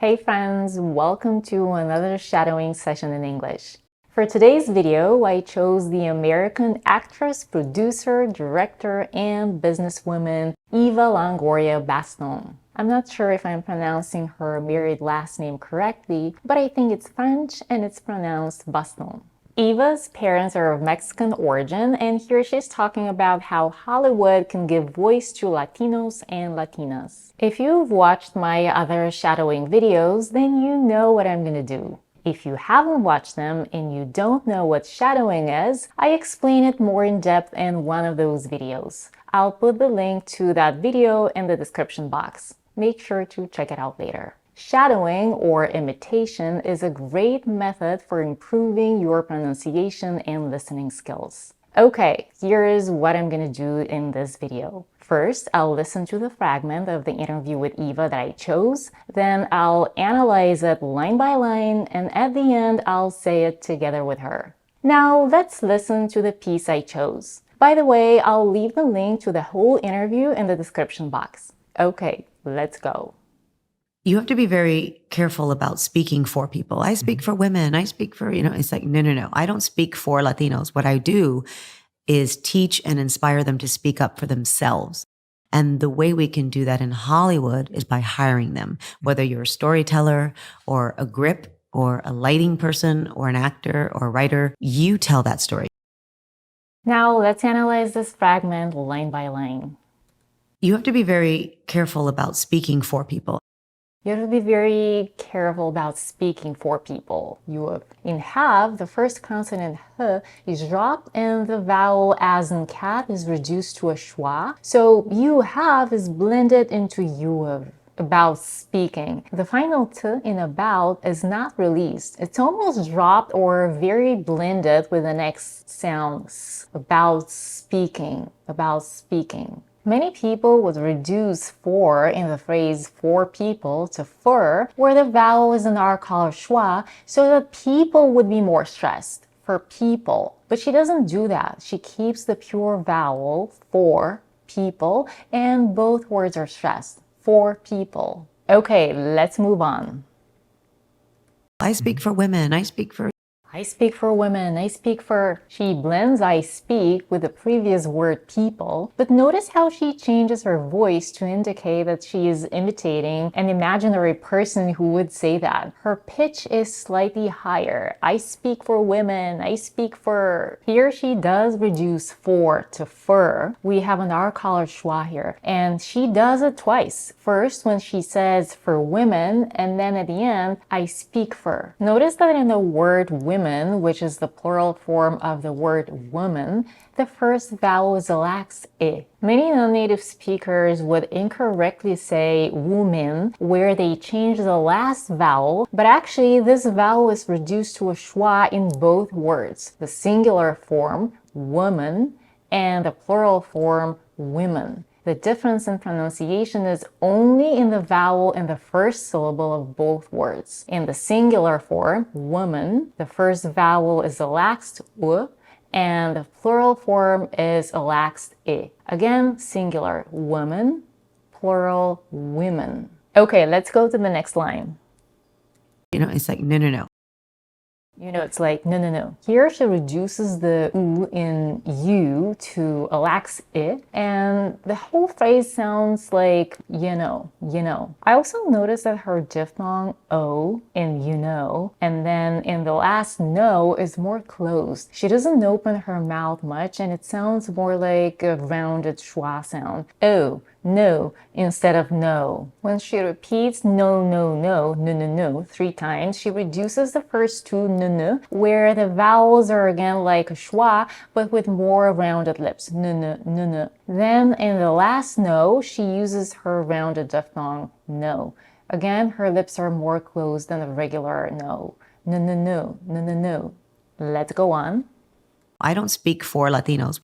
Hey friends, welcome to another shadowing session in English. For today's video, I chose the American actress, producer, director, and businesswoman Eva Longoria Baston. I'm not sure if I'm pronouncing her married last name correctly, but I think it's French and it's pronounced Baston. Eva's parents are of Mexican origin, and here she's talking about how Hollywood can give voice to Latinos and Latinas. If you've watched my other shadowing videos, then you know what I'm gonna do. If you haven't watched them and you don't know what shadowing is, I explain it more in depth in one of those videos. I'll put the link to that video in the description box. Make sure to check it out later. Shadowing or imitation is a great method for improving your pronunciation and listening skills. Okay, here is what I'm gonna do in this video. First, I'll listen to the fragment of the interview with Eva that I chose. Then I'll analyze it line by line, and at the end, I'll say it together with her. Now, let's listen to the piece I chose. By the way, I'll leave the link to the whole interview in the description box. Okay, let's go. You have to be very careful about speaking for people. I speak for women. I speak for, it's like, no. I don't speak for Latinos. What I do is teach and inspire them to speak up for themselves. And the way we can do that in Hollywood is by hiring them, whether you're a storyteller or a grip or a lighting person or an actor or a writer, you tell that story. Now let's analyze this fragment line by line. You have to be very careful about speaking for people. You have to be very careful about speaking for people. In have, the first consonant h is dropped and the vowel as in cat is reduced to a schwa. So you have is blended into you have. About speaking. The final t in about is not released. It's almost dropped or very blended with the next sound s. About speaking. About speaking. Many people would reduce for in the phrase for people to fur, where the vowel is an R color schwa, so that people would be more stressed. For people. But she doesn't do that. She keeps the pure vowel for people, and both words are stressed. For people. Okay, let's move on. I speak for women. I speak for women. I speak for. She blends I speak with the previous word people, but notice how she changes her voice to indicate that she is imitating an imaginary person who would say that. Her pitch is slightly higher. I speak for women. I speak for. Here she does reduce for to fur. We have an R collar schwa here, and she does it twice. First when she says for women, and then at the end, I speak for. Notice that in the word women, which is the plural form of the word woman, the first vowel is a lax I. Many non-native speakers would incorrectly say woman, where they change the last vowel, but actually this vowel is reduced to a schwa in both words, the singular form, woman, and the plural form, women. The difference in pronunciation is only in the vowel in the first syllable of both words. In the singular form, woman, the first vowel is a laxed u, and the plural form is a laxed I. Again, singular, woman, plural, women. Okay, let's go to the next line. It's like, no. It's like, no. Here she reduces the u in you to a lax I, and the whole phrase sounds like, you know. I also noticed that her diphthong o in and then in the last no is more closed. She doesn't open her mouth much, and it sounds more like a rounded schwa sound. Oh, no, instead of no. When she repeats no 3 times, she reduces the first two n, where the vowels are again like a schwa, but with more rounded lips. N. Then in the last no, she uses her rounded diphthong no. Again, her lips are more closed than a regular no. No. Let's go on. I don't speak for Latinos.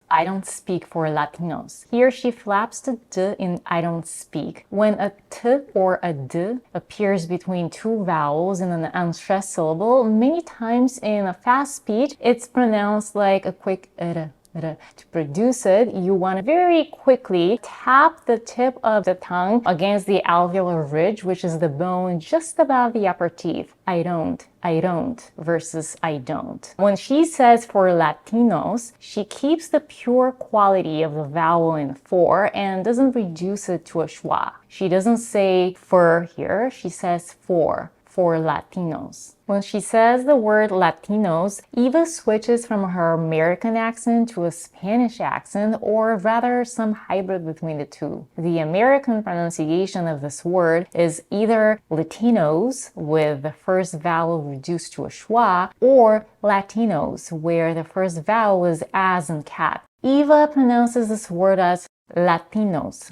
I don't speak for Latinos. Here she flaps the d in I don't speak. When a t or a d appears between two vowels in an unstressed syllable, many times in a fast speech, it's pronounced like a quick r. To produce it, you want to very quickly tap the tip of the tongue against the alveolar ridge, which is the bone just above the upper teeth. I don't, versus I don't. When she says for Latinos, she keeps the pure quality of the vowel in for and doesn't reduce it to a schwa. She doesn't say for here, she says for Latinos. When she says the word Latinos, Eva switches from her American accent to a Spanish accent, or rather some hybrid between the two. The American pronunciation of this word is either Latinos, with the first vowel reduced to a schwa, or Latinos, where the first vowel is as in cat. Eva pronounces this word as Latinos,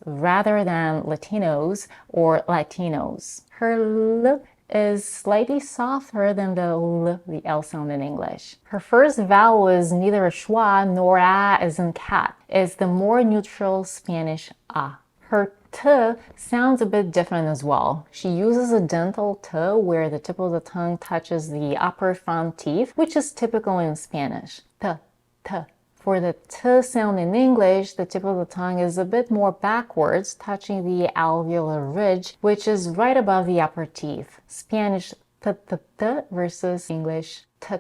rather than Latinos or Latinos. Her L is slightly softer than the L, the L sound in English. Her first vowel is neither a schwa nor a as in cat. It's the more neutral Spanish a. Her T sounds a bit different as well. She uses a dental T where the tip of the tongue touches the upper front teeth, which is typical in Spanish. T. For the T sound in English, the tip of the tongue is a bit more backwards, touching the alveolar ridge, which is right above the upper teeth. Spanish T versus English T.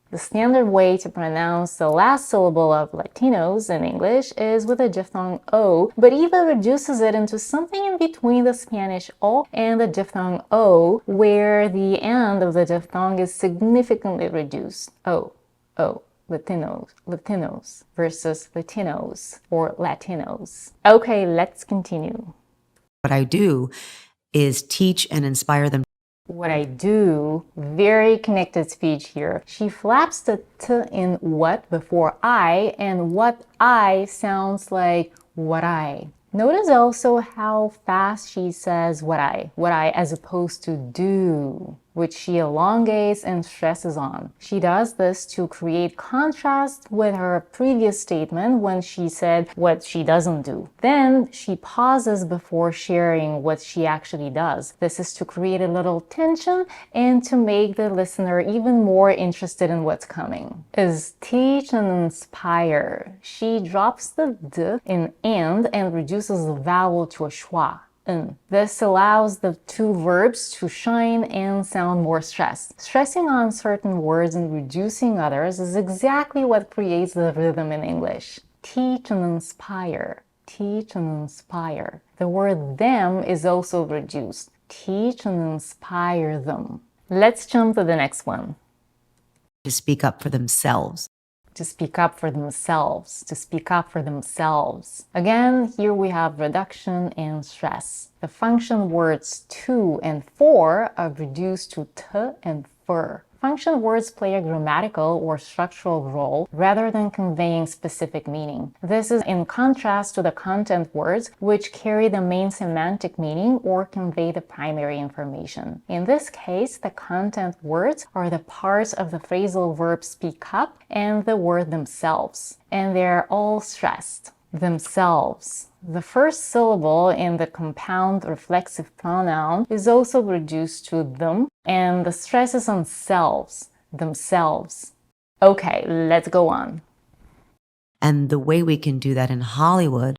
The standard way to pronounce the last syllable of Latinos in English is with a diphthong O, but Eva reduces it into something in between the Spanish O and the diphthong O, where the end of the diphthong is significantly reduced. O. Latinos versus Latinos or Latinos. Okay, let's continue. What I do is teach and inspire them. What I do, very connected speech here. She flaps the T in what before I, and what I sounds like what I. Notice also how fast she says what I as opposed to do, which she elongates and stresses on. She does this to create contrast with her previous statement when she said what she doesn't do. Then she pauses before sharing what she actually does. This is to create a little tension and to make the listener even more interested in what's coming. Is teach and inspire. She drops the D in and reduces the vowel to a schwa. This allows the two verbs to shine and sound more stressed. Stressing on certain words and reducing others is exactly what creates the rhythm in English. Teach and inspire. Teach and inspire. The word them is also reduced. Teach and inspire them. Let's jump to the next one. To speak up for themselves. To speak up for themselves, to speak up for themselves. Again, here we have reduction and stress. The function words to and for are reduced to t and fur. Function words play a grammatical or structural role rather than conveying specific meaning. This is in contrast to the content words, which carry the main semantic meaning or convey the primary information. In this case, the content words are the parts of the phrasal verb speak up and the word themselves, and they're all stressed. Themselves. The first syllable in the compound reflexive pronoun is also reduced to them, and the stress is on selves, themselves. Okay, let's go on. And the way we can do that in Hollywood.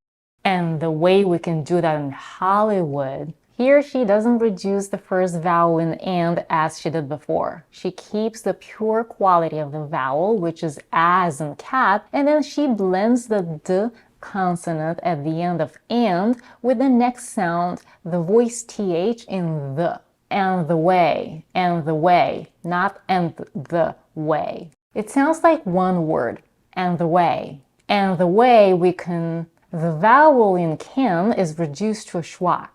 Here she doesn't reduce the first vowel in and as she did before. She keeps the pure quality of the vowel, which is as in cat, and then she blends the d consonant at the end of and with the next sound, the voice th in the. And the way, not and the way. It sounds like one word, and the way. And the way the vowel in can is reduced to a schwa,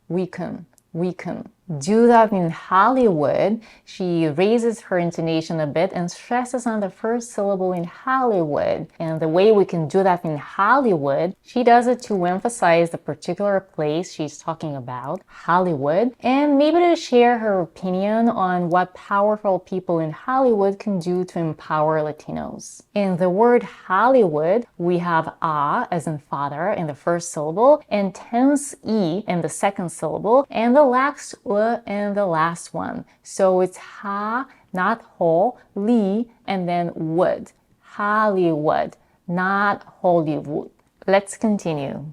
we can. Do that in Hollywood. She raises her intonation a bit and stresses on the first syllable in Hollywood. And the way we can do that in Hollywood, she does it to emphasize the particular place she's talking about, Hollywood, and maybe to share her opinion on what powerful people in Hollywood can do to empower Latinos. In the word Hollywood, we have a as in father in the first syllable and tense e in the second syllable and the last in the last one. So it's ha not Holly and then wood. Hollywood, not Hollywood. Let's continue.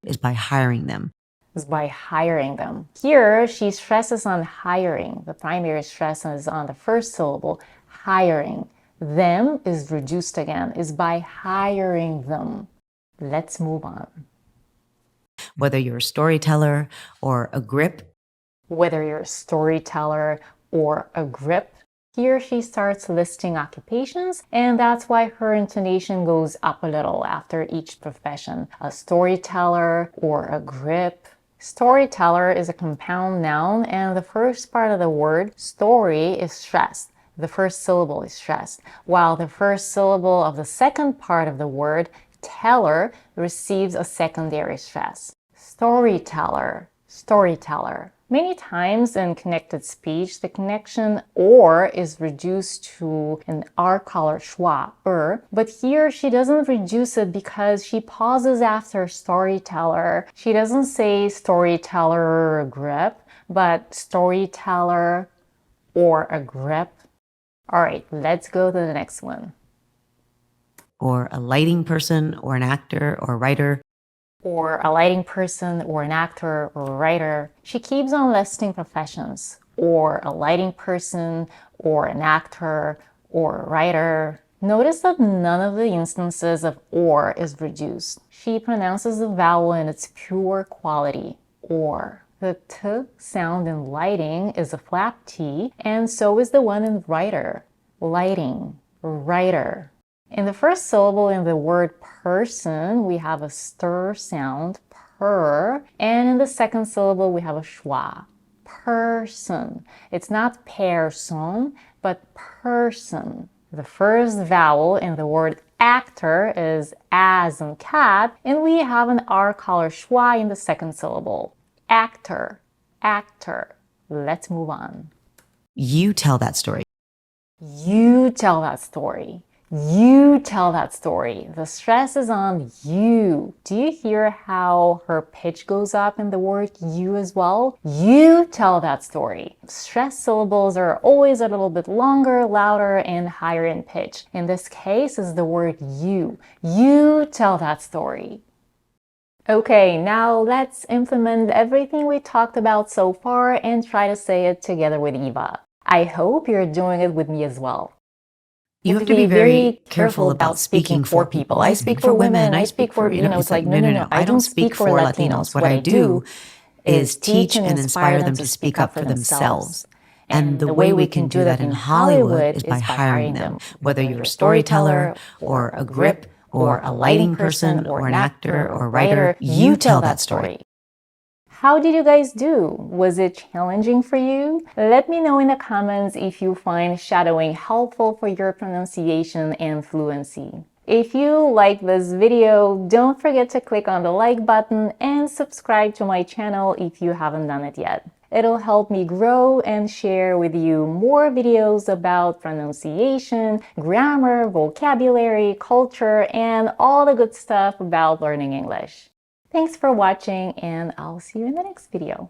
Is by hiring them. Is by hiring them. Here, she stresses on hiring. The primary stress is on the first syllable, hiring. Them is reduced again, is by hiring them. Let's move on. Whether you're a storyteller or a grip. Whether you're a storyteller or a grip. Here she starts listing occupations, and that's why her intonation goes up a little after each profession. A storyteller or a grip. Storyteller is a compound noun, and the first part of the word story is stressed. The first syllable is stressed, while the first syllable of the second part of the word, teller, receives a secondary stress. Storyteller, storyteller. Many times in connected speech, the connection or is reduced to an R color schwa, but here she doesn't reduce it because she pauses after storyteller. She doesn't say storyteller or a grip, but storyteller or a grip. All right, let's go to the next one. Or a lighting person or an actor or writer. Or a lighting person or an actor or a writer. She keeps on listing professions. Or a lighting person or an actor or a writer. Notice that none of the instances of or is reduced. She pronounces the vowel in its pure quality, or. The T sound in lighting is a flap T, and so is the one in writer. Lighting, writer. In the first syllable in the word person, we have a stir sound, per, and in the second syllable we have a schwa, person. It's not person, but person. The first vowel in the word actor is as in cat, and we have an R color schwa in the second syllable. Actor, actor. Let's move on. You tell that story. You tell that story. You tell that story. The stress is on you. Do you hear how her pitch goes up in the word you as well? You tell that story. Stress syllables are always a little bit longer, louder, and higher in pitch. In this case is the word you. You tell that story. Okay, now let's implement everything we talked about so far and try to say it together with Eva. I hope you're doing it with me as well. You have to be very careful about speaking for people. I speak for women. I speak for, it's like, no. I don't speak for Latinos. What I do is teach and inspire them to speak up for themselves. And the way we can do that in Hollywood is by hiring them. Whether you're a storyteller or a grip or a lighting person or an actor or a writer, you tell that story. How did you guys do? Was it challenging for you? Let me know in the comments if you find shadowing helpful for your pronunciation and fluency. If you like this video, don't forget to click on the like button and subscribe to my channel if you haven't done it yet. It'll help me grow and share with you more videos about pronunciation, grammar, vocabulary, culture, and all the good stuff about learning English. Thanks for watching, and I'll see you in the next video.